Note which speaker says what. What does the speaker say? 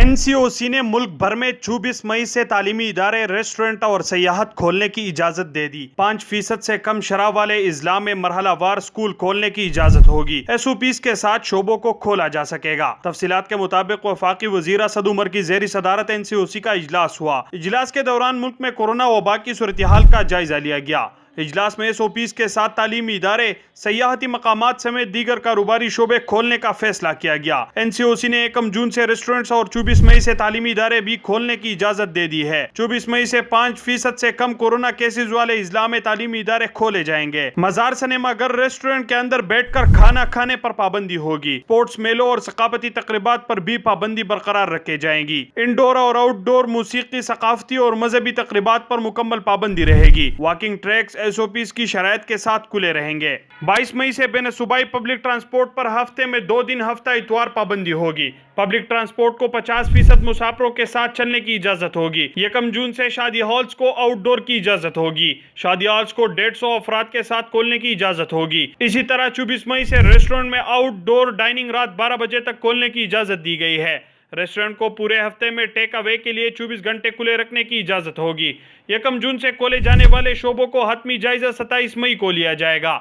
Speaker 1: NCOC ने मुल्क भर में 24 मई से तालीमी इदारे, रेस्टोरेंट और सयाहत खोलने की इजाजत दे दी। 5% से कम शराब वाले इजला में मरहलावार स्कूल खोलने की इजाजत होगी। SOPs के साथ शोबों को खोला जा सकेगा। तफसीलात के मुताबिक वफाकी वजीर असद उमर की जेरी सदारत एनसीओसी का इजलास हुआ। इजलास के दौरान मुल्क में कोरोना वबा की सूरत हाल का जायजा लिया गया। इजलास में SOPs के साथ तालीमी इदारे, सयाहती मकामात समेत दीगर कारोबारी शोबे खोलने का फैसला किया गया। एनसीओसी ने 1 जून से रेस्टोरेंट्स और 24 मई से तालीमी इदारे भी खोलने की इजाजत दे दी है। 24 मई से 5% से कम कोरोना केसेज वाले इजला में तालीमी इदारे खोले जाएंगे। मजार, सिनेमाघर, रेस्टोरेंट के अंदर बैठकर खाना खाने पर पाबंदी होगी। स्पोर्ट्स मेलों और सकाफती तकरीबात पर भी पाबंदी बरकरार रखी जाएगी। इंडोर और आउटडोर मूसीकी, सकाफती और मजहबी तकरीबात पर मुकम्मल पाबंदी रहेगी। वॉकिंग ट्रैक्स SOPs की शराइत के साथ खुले रहेंगे। 22 मई से बेन सूबाई पब्लिक ट्रांसपोर्ट पर हफ्ते में 2 दिन हफ्ता इतवार पाबंदी होगी। पब्लिक ट्रांसपोर्ट को 50% मुसाफिरों के साथ चलने की इजाजत होगी। 1 जून से शादी हॉल्स को आउटडोर की इजाजत होगी। शादी हॉल्स को 150 अफराद के साथ खोलने की इजाजत होगी। इसी तरह 24 मई से रेस्टोरेंट में आउटडोर डाइनिंग रात 12 बजे तक खोलने की इजाजत दी गई है। रेस्टोरेंट को पूरे हफ्ते में टेक अवे के लिए 24 घंटे खुले रखने की इजाजत होगी। 1 जून से खोले जाने वाले शोबों को हतमी जायजा 27 मई को लिया जाएगा।